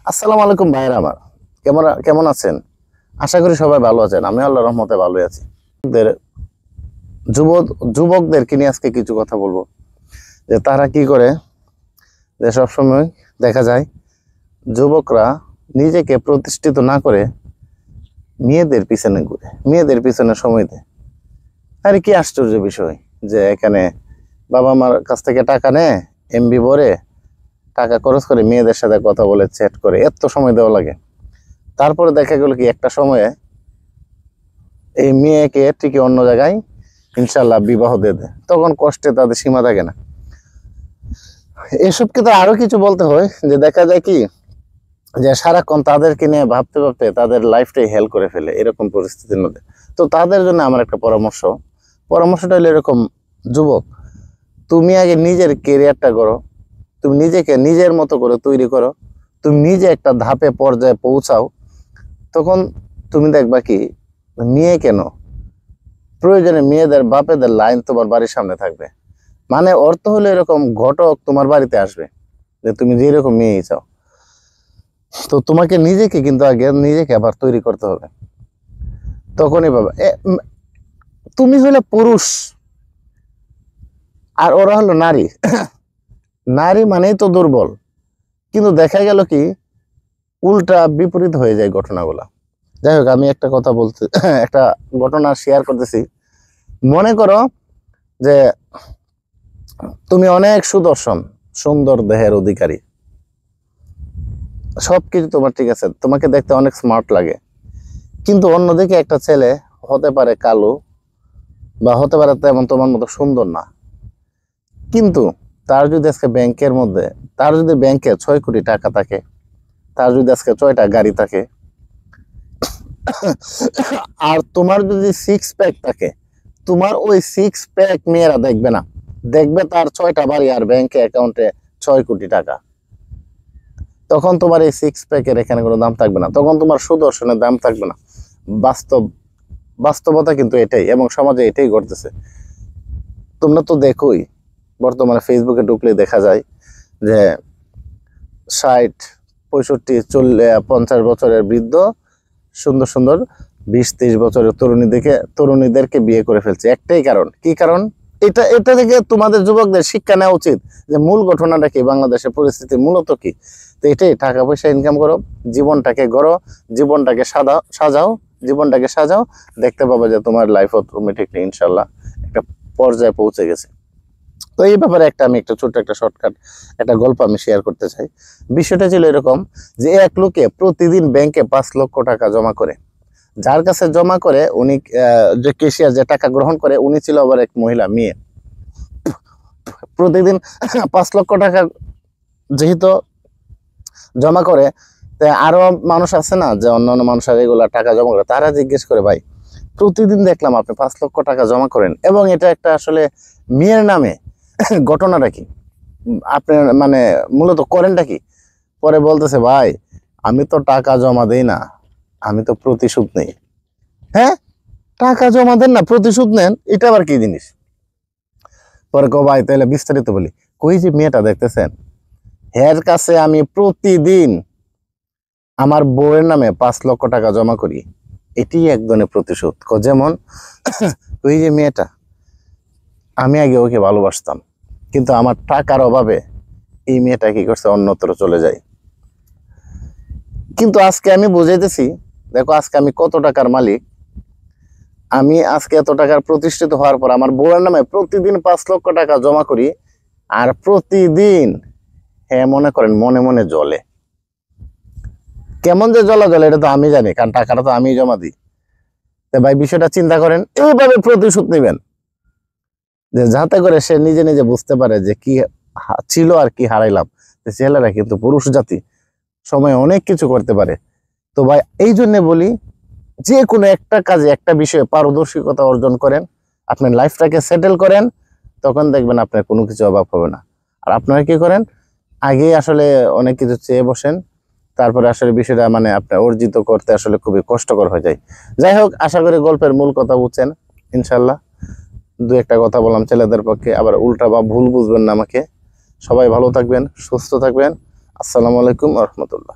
আসসালামু আলাইকুম ভাইরা আমার, কেমন কেমন আছেন? আশা করি সবাই ভালো আছেন। আমি আল্লাহর রহমতে ভালোই আছি। ওদের যুবক যুবকদেরকে নিয়ে আজকে কিছু কথা বলবো, যে তারা কি করে। যে সবসময় দেখা যায় যুবকরা নিজেকে প্রতিষ্ঠিত না করে মেয়েদের পিছনে ঘুরে, মেয়েদের পিছনে সময় দেয়। আরে কি আশ্চর্য বিষয় যে এখানে বাবা মার কাছ থেকে টাকা নেয়, এমবি ভরে টাকা খরচ করে মেয়েদের সাথে কথা বলে চ্যাট করে, এত সময় দেওয়া লাগে। তারপরে দেখা গেল কি একটা সময়ে এই মেয়েকে ঠিকই অন্য জায়গায় ইনশাল্লাহ বিবাহ দিয়ে দেয়, তখন কষ্টে তাদের সীমা থাকে না। এসব কিন্তু আরো কিছু বলতে হয়, যে দেখা যায় কি যে সারাক্ষণ তাদেরকে নিয়ে ভাবতে ভাবতে তাদের লাইফটাই হেল করে ফেলে এরকম পরিস্থিতির মধ্যে। তো তাদের জন্য আমার একটা পরামর্শটা হলো এরকম: যুবক, তুমি আগে নিজের কেরিয়ারটা করো, তুমি নিজেকে নিজের মতো করে তৈরি করো, তুমি নিজে একটা ধাপে পর্যায়ে পৌঁছাও। তখন তুমি দেখবা কি মেয়ে কেন, প্রয়োজনে মেয়েদের বাপেদের লাইন তোমার বাড়ির সামনে থাকবে। মানে অর্থ হলো এরকম, ঘটক তোমার বাড়িতে আসবে যে তুমি যেরকম মেয়েই চাও। তো তোমাকে নিজেকে কিন্তু আগে নিজেকে আবার তৈরি করতে হবে, তখনই বাবা তুমি হলে পুরুষ আর ওরা হলো নারী। নারী মানেই তো দুর্বল, কিন্তু দেখা গেল কি উল্টা বিপরীত হয়ে যায় ঘটনাগুলা। যাই হোক, আমি একটা কথা বলতে একটা ঘটনা শেয়ার করতেছি। মনে করো যে তুমি অনেক সুদর্শন, সুন্দর দেহের অধিকারী, সবকিছু তোমার ঠিক আছে, তোমাকে দেখতে অনেক স্মার্ট লাগে। কিন্তু অন্যদিকে একটা ছেলে হতে পারে কালো, বা হতে পারে তেমন তোমার মতো সুন্দর না, কিন্তু তার যদি আজকে ব্যাংকের মধ্যে, তার যদি ব্যাংকে 6 কোটি টাকা থাকে, তার যদি আজকে 6টা গাড়ি থাকে, আর তোমার যদি 6 প্যাক থাকে, তোমার ওই 6 প্যাক মেয়েরা দেখবে না, দেখবে তার 6টা বাড়ি আর ব্যাংকে অ্যাকাউন্টে 6 কোটি টাকা। তখন তোমার এই 6 প্যাকের এখানে কোনো দাম থাকবে না, তখন তোমার সুদর্শনের দাম থাকবে না। বাস্তব বাস্তবতা কিন্তু এটাই, এবং সমাজে এটাই ঘটতেছে। তোমরা তো দেখোই, বর্তমানে ফেসবুকে ঢুকলে দেখা যায় যে 60, 65, 40, 50 বছরের বৃদ্ধ সুন্দর সুন্দর 20-30 বছরের তরুণীদেরকে বিয়ে করে ফেলছে। একটাই কারণ, কি কারণ? এটা থেকে তোমাদের যুবকদের শিক্ষা নেওয়া উচিত যে মূল ঘটনাটা কি, বাংলাদেশের পরিস্থিতি মূলত কি। তো এটাই, টাকা পয়সা ইনকাম করো, জীবনটাকে গড়ো, জীবনটাকে সাজাও, জীবনটাকে সাজাও, দেখতে পাবো যে তোমার লাইফ অটোমেটিকলি ইনশাল্লাহ একটা পর্যায়ে পৌঁছে গেছে। তো এই ব্যাপারে আমি একটা ছোট্ট একটা শর্টকাট একটা গল্প আমি শেয়ার করতে চাই। বিষয়টা ছিল এরকম, যে এক লোকে প্রতিদিন ব্যাংকে 5 লক্ষ টাকা জমা করে। যার কাছে জমা করে উনি, যে কেশিয়ার যে টাকা গ্রহণ করে, উনি ছিল আবার এক মহিলা মেয়ে। প্রতিদিন 5 লক্ষ টাকা যেহেতু জমা করে, আরো মানুষ আছে না, যে অন্যান্য মানুষ এগুলা টাকা জমা করে, তারা জিজ্ঞেস করে, ভাই প্রতিদিন দেখলাম আপনি 5 লক্ষ টাকা জমা করেন, এবং এটা একটা আসলে মেয়ের নামে, ঘটনাটা কি, আপনি মানে মূলত করেনটা কি? পরে বলতেছে, ভাই আমি তো টাকা জমা দেই না, আমি তো প্রতিশোধ নেই। হ্যাঁ, টাকা জমা দেন না, প্রতিশোধ নেন, এটা আবার কি জিনিস? পরে কো, ভাই তাহলে বিস্তারিত বলি। কই যে মেয়েটা দেখতেছেন, এর কাছে আমি প্রতিদিন আমার বউয়ের নামে 5 লক্ষ টাকা জমা করি, এটি এক ধরনের প্রতিশোধ। যেমন ওই যে মেয়েটা, আমি আগে ওকে ভালোবাসতাম, কিন্তু আমার টাকার অভাবে এই মেয়েটা কি করছে, অন্যত্র চলে যায়। কিন্তু আজকে আমি বুঝাইতেছি, দেখো আজকে আমি কত টাকার মালিক, আমি আজকে এত টাকার প্রতিষ্ঠিত হওয়ার পর আমার বউয়ের নামে প্রতিদিন 5 লক্ষ টাকা জমা করি, আর প্রতিদিন হ্যাঁ মনে করেন মনে মনে জ্বলে। কেমন যে জ্বলে এটা তো আমি জানি, কারণ টাকাটা তো আমি জমা দিই। তো ভাই বিষয়টা চিন্তা করেন, এইভাবে প্রতিশোধ নেবেন, যে যাতে করে সে নিজে নিজে বুঝতে পারে যে কি ছিল আর কি হারাইলাম। ছেলেরা কিন্তু পুরুষ জাতি সময় অনেক কিছু করতে পারে। তো ভাই এই জন্য বলি, যে কোনো একটা কাজে একটা বিষয়ে পারদর্শিতা অর্জন করেন, আপনার লাইফটাকে সেটেল করেন, তখন দেখবেন আপনার কোনো কিছু অভাব হবে না। আর আপনারা কি করেন, আগে আসলে অনেক কিছু চেয়ে বসেন, তারপরে আসলে বিষয়টা মানে আপনার অর্জিত করতে আসলে খুবই কষ্টকর হয়ে যায়। যাই হোক, আশা করি গল্পের মূল কথা বুঝছেন ইনশাল্লাহ। দু একটা কথা বললাম ছেলেদের পক্ষে, আবার উল্টা বা ভুল বুঝবেন না আমাকে। সবাই ভালো থাকবেন, সুস্থ থাকবেন। আসসালামু আলাইকুম রহমতুল্লাহ।